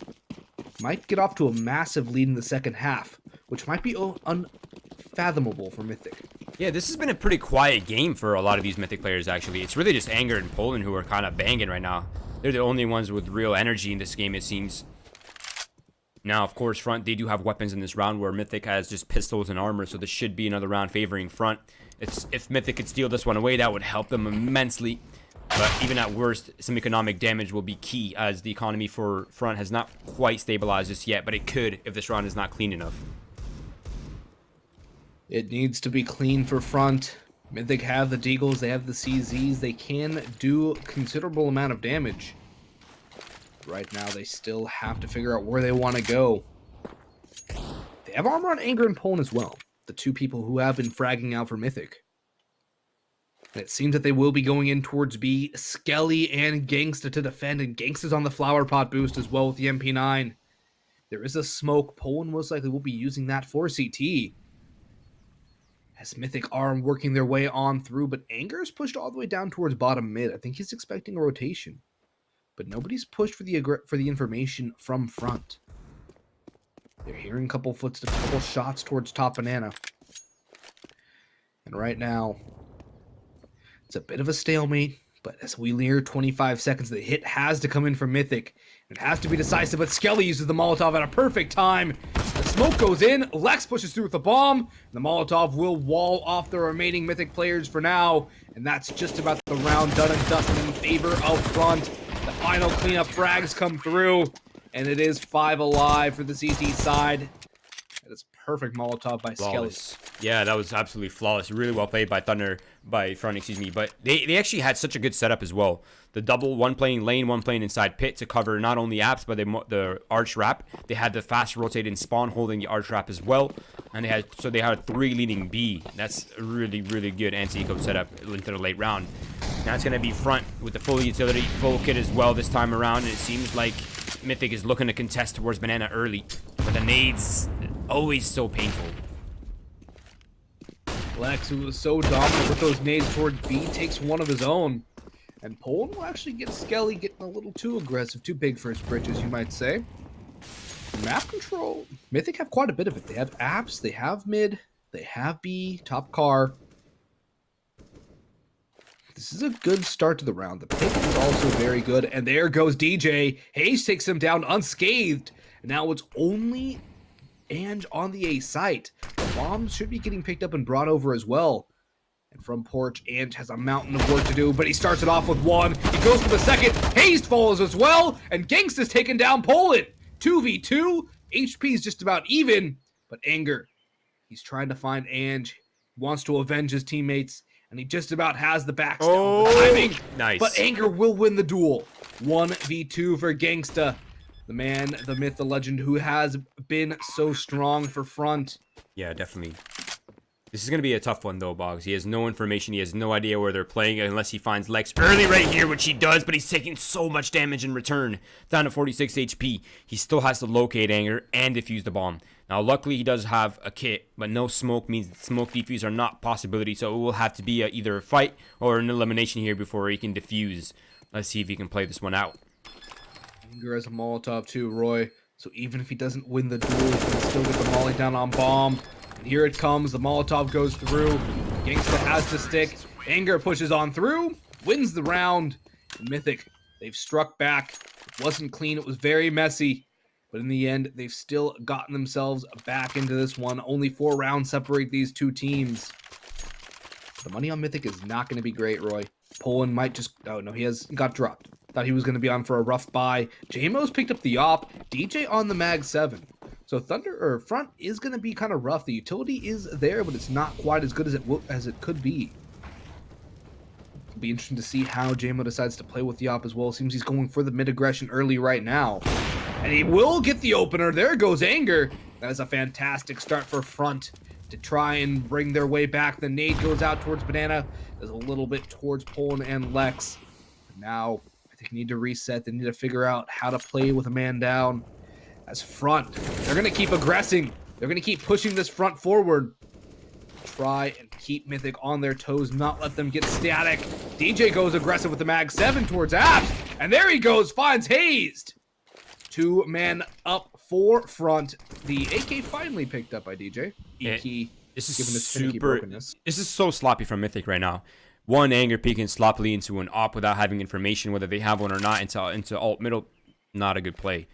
Speaker 2: might get off to a massive lead in the second half, which might be unfathomable for Mythic.
Speaker 1: Yeah, this has been a pretty quiet game for a lot of these Mythic players, actually. It's really just Anger and Poland who are kind of banging right now. They're the only ones with real energy in this game, it seems. Now, of course, Front, they do have weapons in this round where Mythic has just pistols and armor, so this should be another round favoring Front. If Mythic could steal this one away, that would help them immensely. But even at worst, some economic damage will be key, as the economy for Front has not quite stabilized just yet, but it could if this round is not clean enough.
Speaker 2: It needs to be clean for Front. Mythic have the Deagles, they have the CZs, they can do considerable amount of damage. Right now, they still have to figure out where they want to go. They have armor on Anger and Poland as well, the two people who have been fragging out for Mythic. And it seems that they will be going in towards B. Skelly and Gangsta to defend, and Gangsta's on the flower pot boost as well with the MP9. There is a smoke. Poland most likely will be using that for CT. As Mythic are working their way on through, but Anger is pushed all the way down towards bottom mid. I think he's expecting a rotation. But nobody's pushed for the information from Front. They're hearing a couple shots towards top banana. And right now, it's a bit of a stalemate, but as we near 25 seconds, the hit has to come in from Mythic. It has to be decisive, but Skelly uses the Molotov at a perfect time. The smoke goes in, Lex pushes through with the bomb. The Molotov will wall off the remaining Mythic players for now, and that's just about the round done and dusted in favor of Front. The final cleanup frags come through, and it is 5 alive for the CT side. That is perfect Molotov by Skelly.
Speaker 1: Yeah, that was absolutely flawless. Really well played by Front, excuse me. But they actually had such a good setup as well. The double, one playing lane, one playing inside pit to cover not only apps, but the arch wrap. They had the fast rotating spawn holding the arch wrap as well. And they had 3 leading B. That's a really, really good anti-eco setup into the late round. Now it's going to be Front with the full utility, full kit as well this time around. And it seems like Mythic is looking to contest towards banana early. But the nades, always so painful.
Speaker 2: Lex, who was so dominant with those nades towards B, takes one of his own. And Poland will actually get Skelly getting a little too aggressive, too big for his britches, you might say. Map control, Mythic have quite a bit of it. They have apps, they have mid, they have B, top car. This is a good start to the round. The pick is also very good. And there goes DJ. Hayes takes him down unscathed. And now it's only Ange on the A site. The bomb should be getting picked up and brought over as well. And from Porch, Ange has a mountain of work to do, but he starts it off with one. He goes for the second. Hayes follows as well. And Gangsta's taken down Poland. 2v2. HP is just about even. But Anger, he's trying to find Ange. He wants to avenge his teammates. And he just about has the backstab.
Speaker 1: Oh,
Speaker 2: the timing.
Speaker 1: Nice.
Speaker 2: But Anger will win the duel. 1v2 for Gangsta. The man, the myth, the legend who has been so strong for Front.
Speaker 1: Yeah, definitely. This is going to be a tough one, though, Boggs. He has no information. He has no idea where they're playing unless he finds Lex early right here, which he does, but he's taking so much damage in return. Down to 46 HP. He still has to locate Anger and defuse the bomb. Now, luckily, he does have a kit, but no smoke means smoke defuse are not possibility, so it will have to be either a fight or an elimination here before he can defuse. Let's see if he can play this one out.
Speaker 2: Anger has a Molotov too, Roy. So even if he doesn't win the duel, he can still get the molly down on bomb. And here it comes. The Molotov goes through. Gangsta has to stick. Anger pushes on through. Wins the round. And Mythic, they've struck back. It wasn't clean. It was very messy. But in the end, they've still gotten themselves back into this one. Only 4 rounds separate these two teams. The money on Mythic is not going to be great, Roy. Poland might just... Oh, no, he got dropped. Thought he was going to be on for a rough buy. JMO's picked up the op. DJ on the Mag 7. So Front is going to be kind of rough. The utility is there, but it's not quite as good as it could be. It'll be interesting to see how JMO decides to play with the op as well. Seems he's going for the mid aggression early right now. And he will get the opener. There goes Anger. That is a fantastic start for Front to try and bring their way back. The nade goes out towards Banana. There's a little bit towards Poland and Lex. Now, I think they need to reset. They need to figure out how to play with a man down. As Front, they're going to keep aggressing. They're going to keep pushing this Front forward. Try and keep Mythic on their toes, not let them get static. DJ goes aggressive with the Mag 7 towards Abs. And there he goes, finds Hazed. 2 men up 4 front. The AK finally picked up by DJ.
Speaker 1: This is
Speaker 2: given its finicky
Speaker 1: super.
Speaker 2: brokenness.
Speaker 1: This is so sloppy from Mythic right now. One, anger peeking sloppily into an op without having information whether they have one or not into alt middle. Not a good play.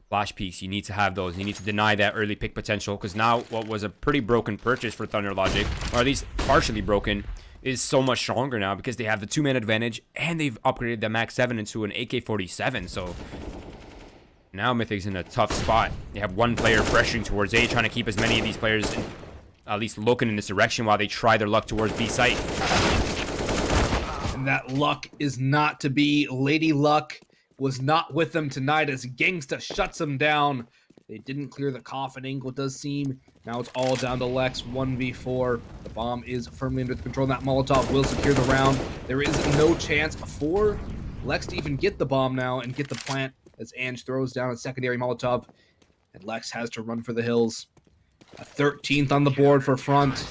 Speaker 1: Flash peaks, you need to have those. You need to deny that early pick potential, because now what was a pretty broken purchase for Thunder Logic, or at least partially broken, is so much stronger now because they have the 2-man advantage and they've upgraded the Max 7 into an AK-47. So now Mythic's in a tough spot. They have one player pressuring towards A, trying to keep as many of these players at least looking in this direction while they try their luck towards B site.
Speaker 2: And that luck is not to be. Lady Luck was not with them tonight as Gangsta shuts them down. They didn't clear the coffin angle, it does seem. Now it's all down to Lex, 1v4. The bomb is firmly under the control. That Molotov will secure the round. There is no chance for Lex to even get the bomb now and get the plant as Ange throws down a secondary Molotov. And Lex has to run for the hills. A 13th on the board for front.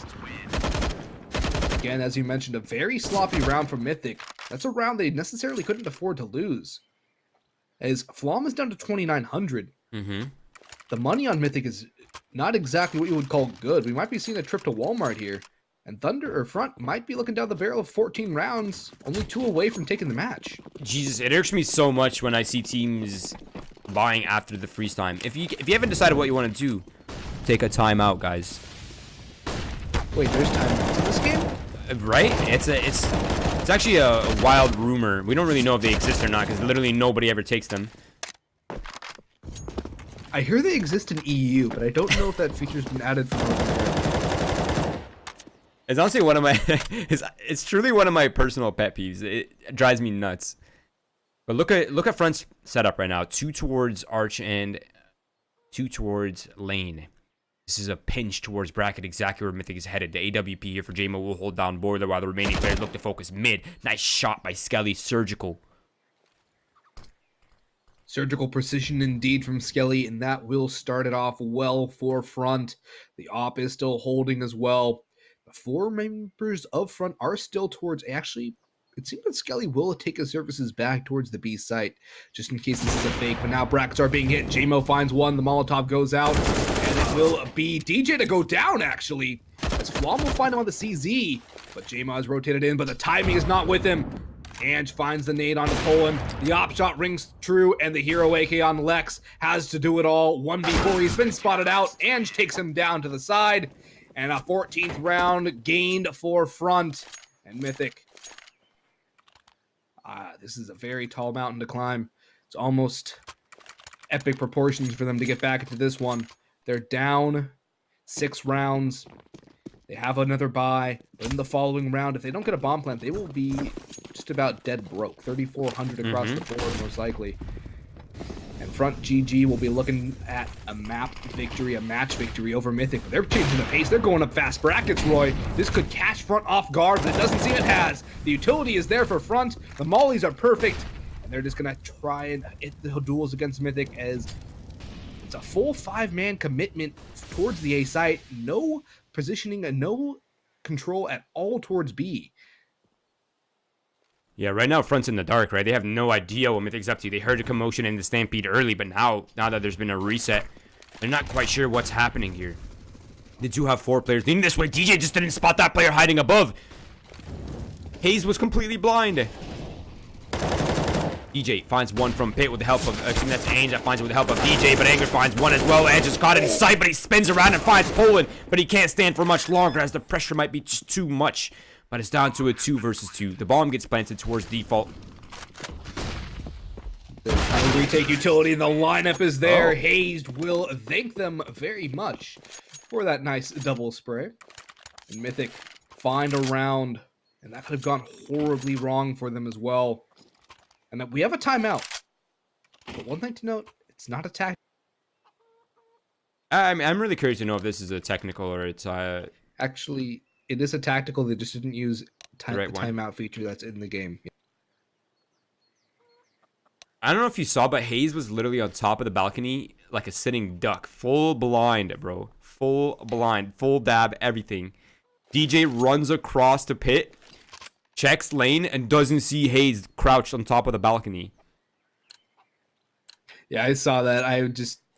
Speaker 2: Again, as you mentioned, a very sloppy round from Mythic. That's a round they necessarily couldn't afford to lose. As Flom is down to 2,900. The money on Mythic is not exactly what you would call good. We might be seeing a trip to Walmart here. And Thunder or Front might be looking down the barrel of 14 rounds, only 2 away from taking the match.
Speaker 1: Jesus, it irks me so much when I see teams buying after the freeze time. If you haven't decided what you want to do, take a timeout, guys.
Speaker 2: Wait, there's timeouts in this game?
Speaker 1: Right? It's actually a wild rumor. We don't really know if they exist or not because literally nobody ever takes them.
Speaker 2: I hear they exist in EU, but I don't know if that feature's been added for North America.
Speaker 1: It's honestly one of my it's truly one of my personal pet peeves. It drives me nuts. But look at Front's setup right now. 2 towards Arch and 2 towards Lane. This is a pinch towards bracket, exactly where Mythic is headed. The AWP here for JMO will hold down Boiler while the remaining players look to focus mid. Nice shot by Skelly. Surgical.
Speaker 2: Surgical precision indeed from Skelly, and that will start it off well for Front. The op is still holding as well. The 4 members of Front are still towards... Actually, it seems that Skelly will take his services back towards the B site, just in case this is a fake. But now brackets are being hit. JMO finds one. The Molotov goes out. And it will be DJ to go down, actually. As Flom will find him on the CZ. But JMO has rotated in, but the timing is not with him. Ange finds the nade onto Poland. The op shot rings true, and the hero AK on Lex has to do it all. 1v4, he's been spotted out. Ange takes him down to the side. And a 14th round gained for Front. And Mythic. This is a very tall mountain to climb. It's almost epic proportions for them to get back into this one. They're down 6 rounds. They have another bye. But in the following round, if they don't get a bomb plant, they will be just about dead broke. 3,400 across the board, most likely. And Front GG will be looking at a map victory, a match victory over Mythic. But they're changing the pace. They're going up fast brackets, Roy. This could catch Front off guard, but it doesn't seem it has. The utility is there for Front. The mollies are perfect. And they're just going to try and hit the duels against Mythic as it's a full 5-man commitment towards the A site. No positioning and no control at all towards B.
Speaker 1: Yeah, right now Front's in the dark, right? They have no idea what Mythic's up to. They heard a commotion in the Stampede early, but now that there's been a reset, they're not quite sure what's happening here. They do have 4 players leading this way. DJ just didn't spot that player hiding above. Hayes was completely blind. DJ finds one from Pit with the help of, I think that's Ange that finds it with the help of DJ, but Anger finds one as well. Ange has got it in sight, but he spins around and finds Poland, but he can't stand for much longer as the pressure might be just too much. But it's down to a 2 versus 2. The bomb gets planted towards default.
Speaker 2: The retake utility in the lineup is there. Hayes will thank them very much for that nice double spray. And Mythic find a round, and that could have gone horribly wrong for them as well. And that we have a timeout. But one thing to note, it's not a tactical.
Speaker 1: I'm really curious to know if this is a technical or it's
Speaker 2: Actually, it is a tactical. They just didn't use the
Speaker 1: right
Speaker 2: timeout feature that's in the game.
Speaker 1: I don't know if you saw, but Hayes was literally on top of the balcony like a sitting duck. Full blind, bro. Full blind. Full dab, everything. DJ runs across the pit, checks lane, and doesn't see Hayes crouched on top of the balcony.
Speaker 2: Yeah, I saw that.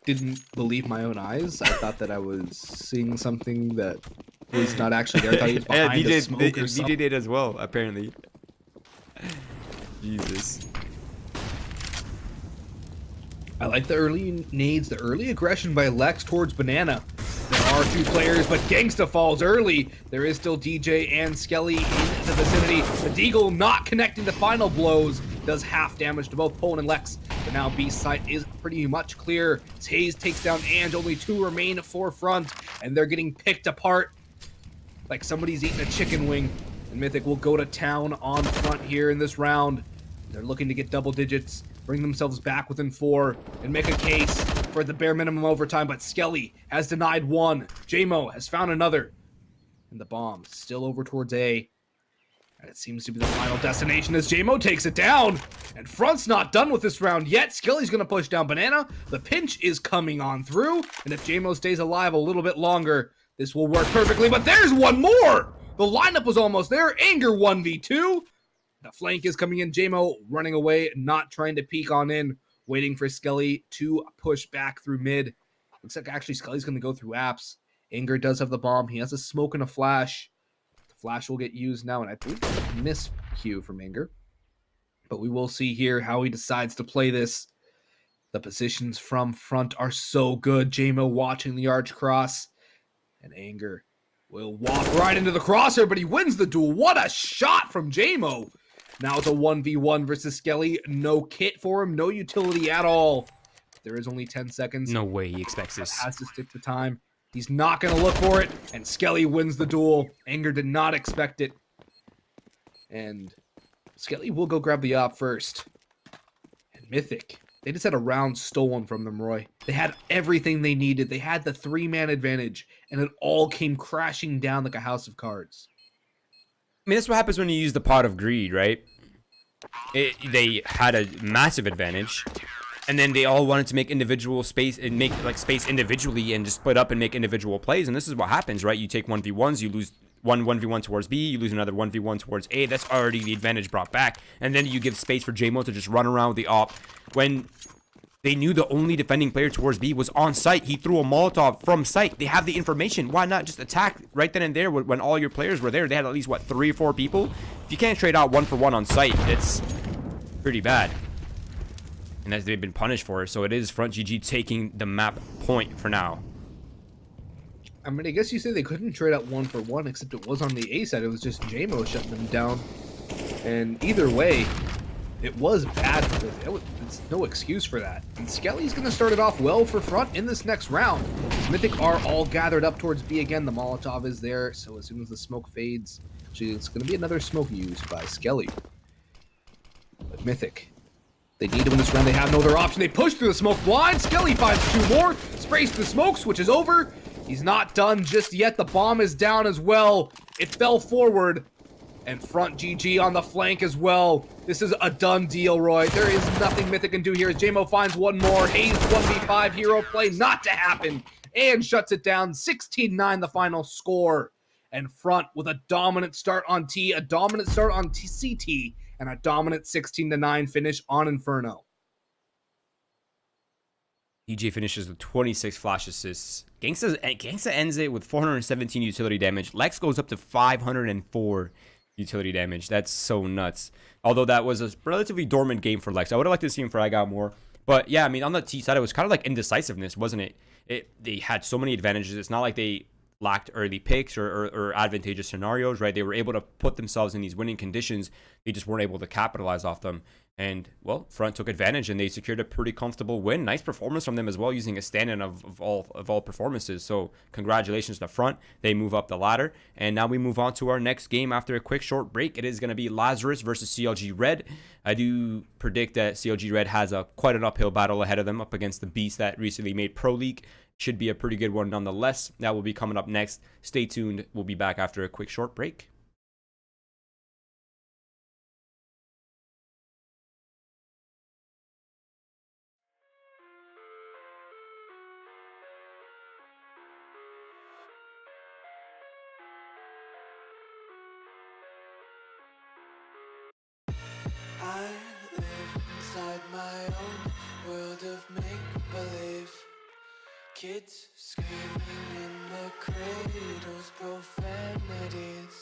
Speaker 2: didn't believe my own eyes. I thought that I was seeing something that was not actually there. I thought he was
Speaker 1: Yeah,
Speaker 2: behind a smoke or something.
Speaker 1: DJ did as well, apparently. Jesus.
Speaker 2: I like the early nades, the early aggression by Lex towards Banana. There are two players, but Gangsta falls early. There is still DJ and Skelly in the vicinity. The Deagle not connecting the final blows. Does half damage to both Pone and Lex. But now B site is pretty much clear. As Hayes takes down Ange. Only two remain forefront. And they're getting picked apart like somebody's eating a chicken wing. And Mythic will go to town on front here in this round. They're looking to get double digits, bring themselves back within 4, and make a case for the bare minimum overtime. But Skelly has denied one. JMO has found another. And the bomb still over towards A. And it seems to be the final destination as JMO takes it down. And Front's not done with this round yet. Skelly's going to push down Banana. The pinch is coming on through. And if JMO stays alive a little bit longer, this will work perfectly. But there's one more! The lineup was almost there. Anger 1v2. The flank is coming in. JMO running away, not trying to peek on in, waiting for Skelly to push back through mid. Looks like actually Skelly's going to go through apps. Anger does have the bomb. He has a smoke and a flash. The flash will get used now, and I believe that's a miscue from Anger. But we will see here how he decides to play this. The positions from front are so good. JMO watching the arch cross. And Anger will walk right into the crosshair, but he wins the duel. What a shot from JMO. Now it's a 1v1 versus Skelly. No kit for him, no utility at all. There is only 10 seconds.
Speaker 1: No way he expects this.
Speaker 2: Has to stick to time. He's not going to look for it, and Skelly wins the duel. Anger did not expect it. And Skelly will go grab the op first. And Mythic, they just had a round stolen from them, Roy. They had everything they needed. They had the 3-man advantage, and it all came crashing down like a house of cards.
Speaker 1: I mean, that's what happens when you use the pot of greed, right? They had a massive advantage, and then they all wanted to make individual space and make like space individually and just split up and make individual plays. And this is what happens, right? You take 1v1s, you lose one 1v1 towards B, you lose another 1v1 towards A. That's already the advantage brought back. And then you give space for JMO to just run around with the op. When they knew the only defending player towards B was on site, he threw a Molotov from site. They have the information. Why not just attack right then and there when all your players were there? They had at least, what, 3 or 4 people? If you can't trade out 1-for-1 on site, it's pretty bad. And as they've been punished for it. So it is Front GG taking the map point for now.
Speaker 2: I mean, I guess you say they couldn't trade out 1-for-1, except it was on the A side. It was just JMO shutting them down. And either way, it was bad. It's no excuse for that. And Skelly's going to start it off well for Front in this next round. Mythic are all gathered up towards B again. The Molotov is there, so as soon as the smoke fades, actually, it's going to be another smoke used by Skelly. But Mythic, they need to win this round. They have no other option. They push through the smoke blind. Skelly finds 2 more. Sprays the smoke, switches over. He's not done just yet. The bomb is down as well. It fell forward. And Front GG on the flank as well. This is a done deal, Roy. There is nothing Mythic can do here as JMO finds one more. Hayes 1v5 hero play not to happen. And shuts it down. 16-9 the final score. And Front with a dominant start on T, a dominant start on CT, and a dominant 16-9 finish on Inferno.
Speaker 1: DJ finishes with 26 flash assists. Gangsta ends it with 417 utility damage. Lex goes up to 504 utility damage. That's so nuts. Although that was a relatively dormant game for Lex. I would have liked to see him frag out more. But yeah, I mean, on the T side, it was kind of like indecisiveness, wasn't it? They had so many advantages. It's not like they lacked early picks or advantageous scenarios, right? They were able to put themselves in these winning conditions. They just weren't able to capitalize off them. And, well, Front took advantage, and they secured a pretty comfortable win. Nice performance from them as well, using a stand-in of all performances. So, congratulations to Front. They move up the ladder. And now we move on to our next game after a quick short break. It is going to be Lazarus versus CLG Red. I do predict that CLG Red has quite an uphill battle ahead of them up against the beast that recently made Pro League. Should be a pretty good one nonetheless. That will be coming up next. Stay tuned. We'll be back after a quick short break.
Speaker 3: I live inside my own world of make-believe. Kids screaming in the cradles, profanities.